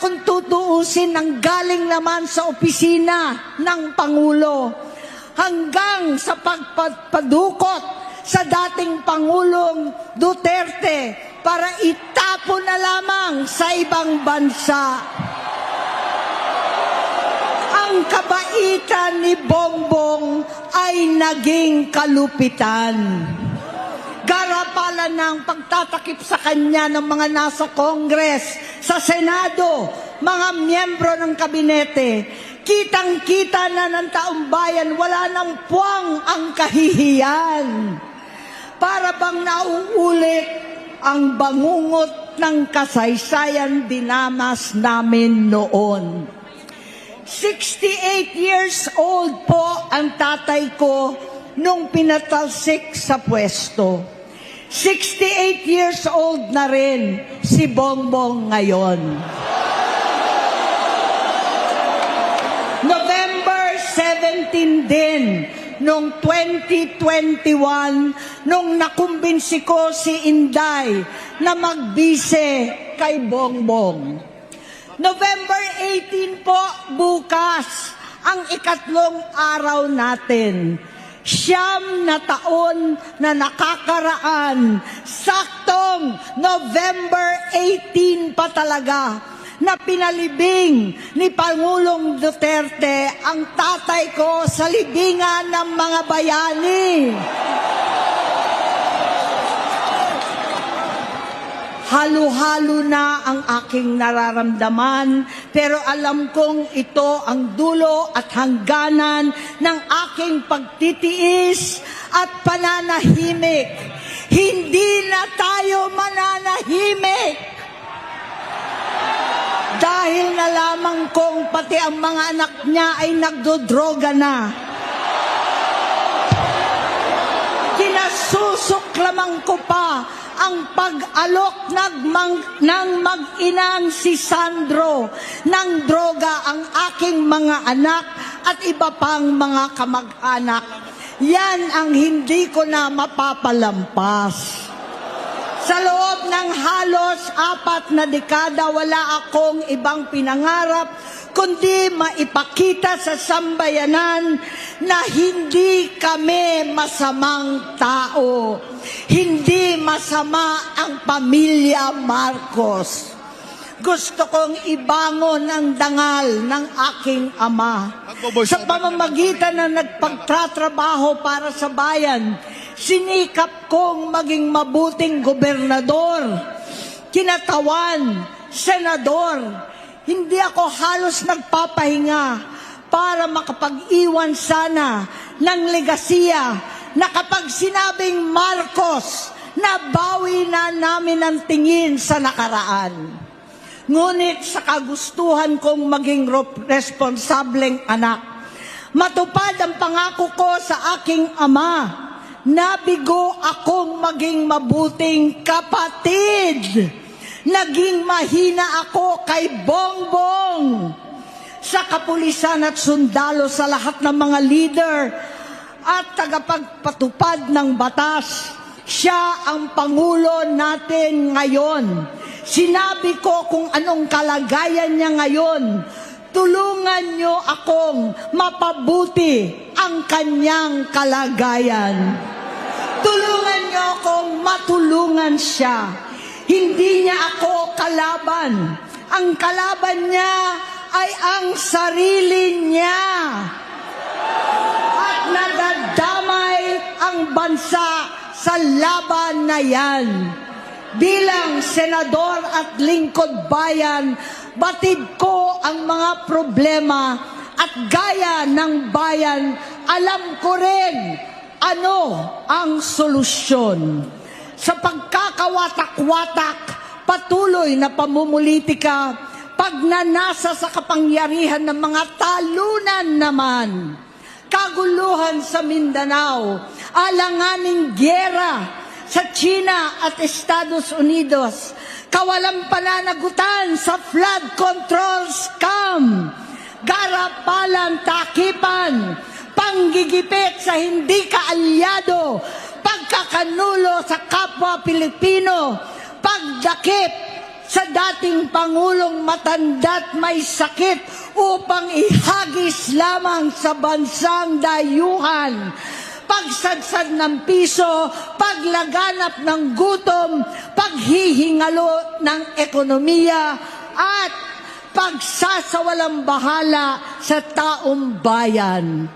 kung tutuusin ang galing naman sa opisina ng Pangulo hanggang sa pagpadukot sa dating Pangulong Duterte para itapon na lamang sa ibang bansa. Ang kabaitan ni Bongbong ay naging kalupitan. Garapalan ng pagtatakip sa kanya ng mga nasa Congress, sa Senado, mga miyembro ng kabinete. Kitang-kita na ng taong bayan, wala nang puwang ang kahihiyan. Para bang nauulit ang bangungot ng kasaysayan dinamas namin noon. 68 years old po ang tatay ko nung pinatalsik sa pwesto. 68 years old na rin si Bongbong ngayon. November 17 din, noong 2021, nung nakumbinsi ko si Inday na magbise kay Bongbong. November 18 po, bukas, ang ikatlong araw natin. 9 na taon na nakakaraan, saktong November 18 pa talaga, na pinalibing ni Pangulong Duterte ang tatay ko sa libingan ng mga bayani. Halo-halo na ang aking nararamdaman, pero alam kong ito ang dulo at hangganan ng aking pagtitiis at pananahimik. Hindi na tayo mananahimik. Dahil na lamang kong pati ang mga anak niya ay nagdodroga na. Kinasusok lamang ko pa ang pag-alok ng mag-inang si Sandro ng droga ang aking mga anak at iba pang mga kamag-anak. Yan ang hindi ko na mapapalampas. Sa loob ng halos 4 na dekada, wala akong ibang pinangarap kundi maipakita sa sambayanan na hindi kami masamang tao. Hindi masama ang pamilya Marcos. Gusto kong ibangon ang dangal ng aking ama. Sa pamamagitan ng nagpagtatrabaho para sa bayan, sinikap kong maging mabuting gobernador, kinatawan, senador. Hindi ako halos nagpapahinga para makapag-iwan sana ng legasiya na kapag sinabing Marcos, nabawi na namin ang tingin sa nakaraan. Ngunit sa kagustuhan kong maging responsableng anak, matupad ang pangako ko sa aking ama, nabigo akong maging mabuting kapatid. Naging mahina ako kay Bongbong. Sa kapulisan at sundalo, sa lahat ng mga leader at tagapagpatupad ng batas, siya ang Pangulo natin ngayon. Sinabi ko kung anong kalagayan niya ngayon. Tulungan niyo akong mapabuti ang kanyang kalagayan. Tulungan niyo akong matulungan siya. Hindi niya ako kalaban. Ang kalaban niya ay ang sarili niya. At nadadamay ang bansa sa laban na yan. Bilang senador at lingkod bayan, batid ko ang mga problema at gaya ng bayan, alam ko rin ano ang solusyon. Sa pagkakawatak-watak, patuloy na pamumulitika, pagnanasa sa kapangyarihan ng mga talunan naman, kaguluhan sa Mindanao, alanganing gyera sa China at Estados Unidos, kawalang pananagutan sa flood control scam, garapalan, takipan, panggigipit sa hindi kaalyado, pagkakanulo sa kapwa Pilipino, pagdakip sa dating Pangulong matanda't may sakit upang ihagis lamang sa bansang dayuhan. Pagsadsad ng piso, paglaganap ng gutom, paghihingalo ng ekonomiya, at pagsasawalang bahala sa taong bayan.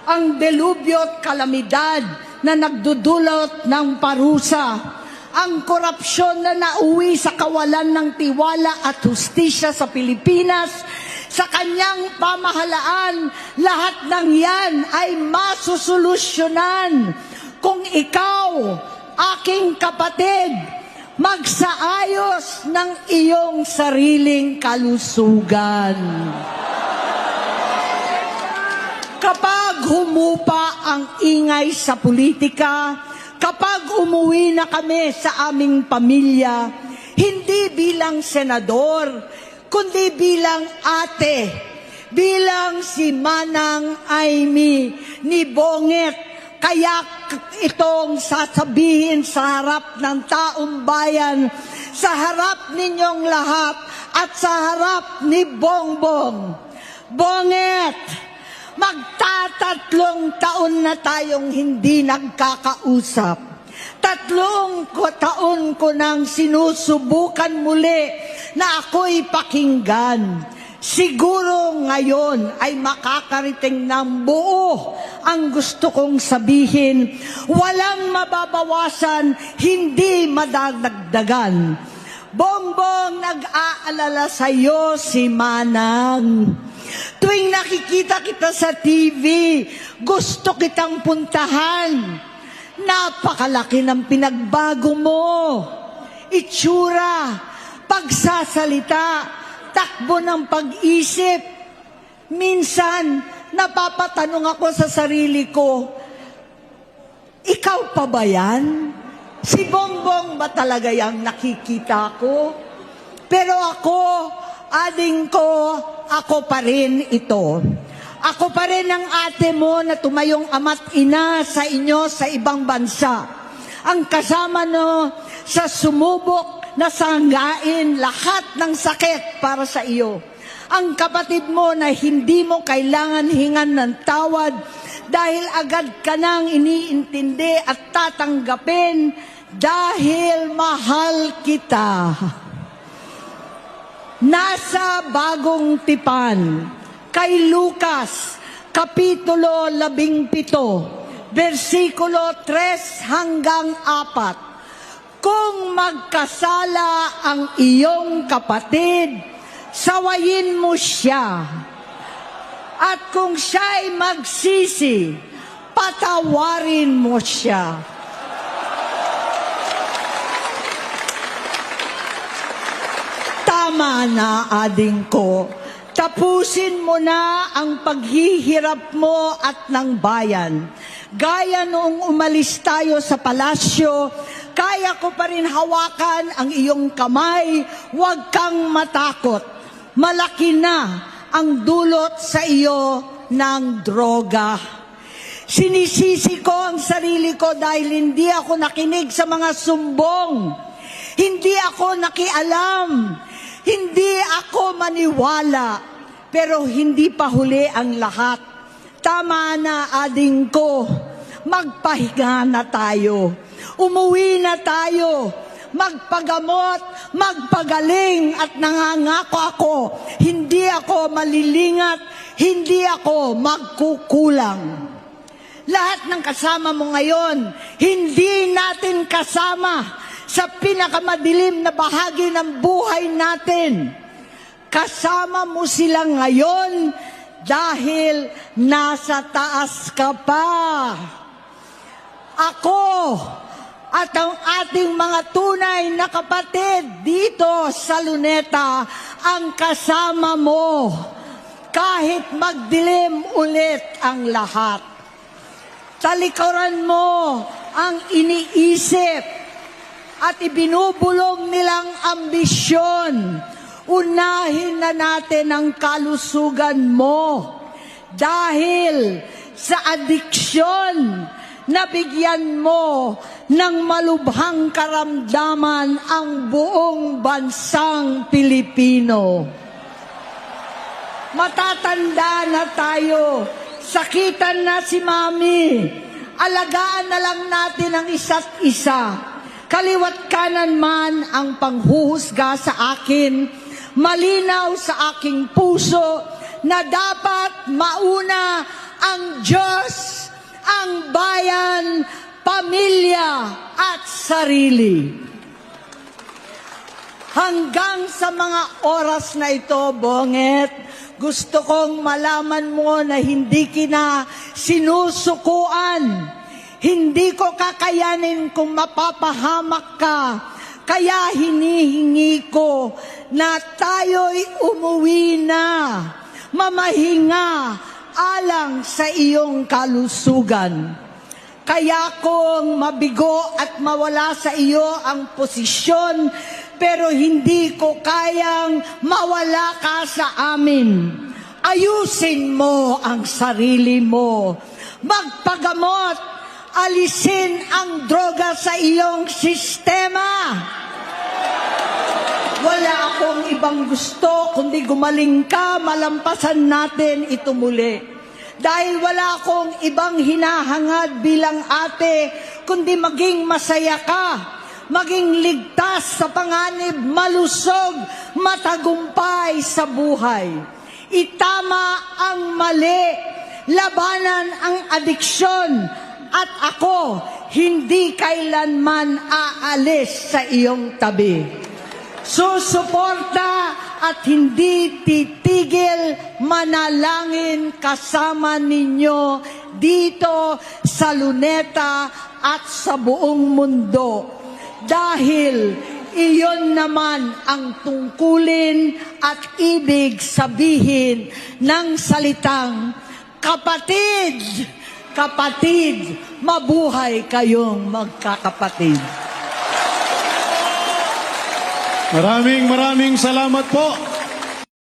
Ang delubyo at kalamidad na nagdudulot ng parusa, ang korupsyon na nauwi sa kawalan ng tiwala at hustisya sa Pilipinas, sa kanyang pamahalaan, lahat ng yan ay masusolusyonan kung ikaw, aking kapatid, magsaayos ng iyong sariling kalusugan. Kapag humupa ang ingay sa politika, kapag umuwi na kami sa aming pamilya, hindi bilang senador, kundi bilang ate, bilang si Manang Amy ni Bonget, kaya itong sasabihin sa harap ng taong bayan, sa harap ninyong lahat, at sa harap ni Bongbong. Bonget, magtatatlong taon na tayong hindi nagkakausap. 3 taon ko nang sinusubukan muli na ako'y pakinggan. Siguro ngayon ay makakarating ng buo ang gusto kong sabihin. Walang mababawasan, hindi madadagdagan. Bongbong, nag-aalala sa iyo si Manang. Tuwing nakikita kita sa TV, gusto kitang puntahan. Napakalaki ng pinagbago mo. Itsura, pagsasalita, takbo ng pag-isip. Minsan, napapatanong ako sa sarili ko, ikaw pa ba yan? Si Bongbong ba talaga yung nakikita ko? Pero ako, ading ko, ako pa rin ito. Ako pa rin ang ate mo na tumayong ama't ina sa inyo sa ibang bansa. Ang kasama no sa sumubok na sanggain lahat ng sakit para sa iyo. Ang kapatid mo na hindi mo kailangan hingan ng tawad dahil agad ka nang iniintindi at tatanggapin dahil mahal kita. Nasa Bagong Tipan, kay Lucas, Kapitulo 17, versikulo 3 hanggang 4. Kung magkasala ang iyong kapatid, sawayin mo siya. At kung siya'y magsisi, patawarin mo siya. Tama na, ading ko. Tapusin mo na ang paghihirap mo at ng bayan. Gaya noong umalis tayo sa palasyo, kaya ko pa rin hawakan ang iyong kamay, huwag kang matakot. Malaki na ang dulot sa iyo ng droga. Sinisisi ko ang sarili ko dahil hindi ako nakinig sa mga sumbong. Hindi ako nakialam. Hindi ako maniwala, pero hindi pa huli ang lahat. Tama na, ading ko, magpahinga na tayo. Umuwi na tayo, magpagamot, magpagaling at nangangako ako, hindi ako malilingat, hindi ako magkukulang. Lahat ng kasama mo ngayon, hindi natin kasama sa pinakamadilim na bahagi ng buhay natin. Kasama mo sila ngayon dahil nasa taas ka pa. Ako at ang ating mga tunay na kapatid dito sa Luneta ang kasama mo kahit magdilim ulit ang lahat. Talikuran mo ang iniisip at ibinubulong nilang ambisyon. Unahin na natin ang kalusugan mo dahil sa adiksyon na bigyan mo ng malubhang karamdaman ang buong bansang Pilipino. Matatanda na tayo, sakitan na si Mami, alagaan na lang natin ang isa't isa. Kaliwat kanan man ang panghuhusga sa akin, malinaw sa aking puso na dapat mauna ang Diyos, ang bayan, pamilya at sarili. Hanggang sa mga oras na ito, Bonget, gusto kong malaman mo na hindi kita sinusukuan. Hindi ko kakayanin kung mapapahamak ka. Kaya hinihingi ko na tayo'y umuwi na, mamahinga alang sa iyong kalusugan. Kaya kung mabigo at mawala sa iyo ang posisyon, pero hindi ko kayang mawala ka sa amin. Ayusin mo ang sarili mo. Magpagamot, alisin ang droga sa iyong sistema. Wala akong ibang gusto kundi gumaling ka, malampasan natin ito muli. Dahil wala akong ibang hinahangad bilang ate, kundi maging masaya ka, maging ligtas sa panganib, malusog, matagumpay sa buhay. Itama ang mali, labanan ang adiksyon, at ako hindi kailanman aalis sa iyong tabi. Susuporta at hindi titigil manalangin kasama ninyo dito sa Luneta at sa buong mundo. Dahil iyon naman ang tungkulin at ibig sabihin ng salitang kapatid, kapatid, mabuhay kayong magkakapatid. Maraming salamat po.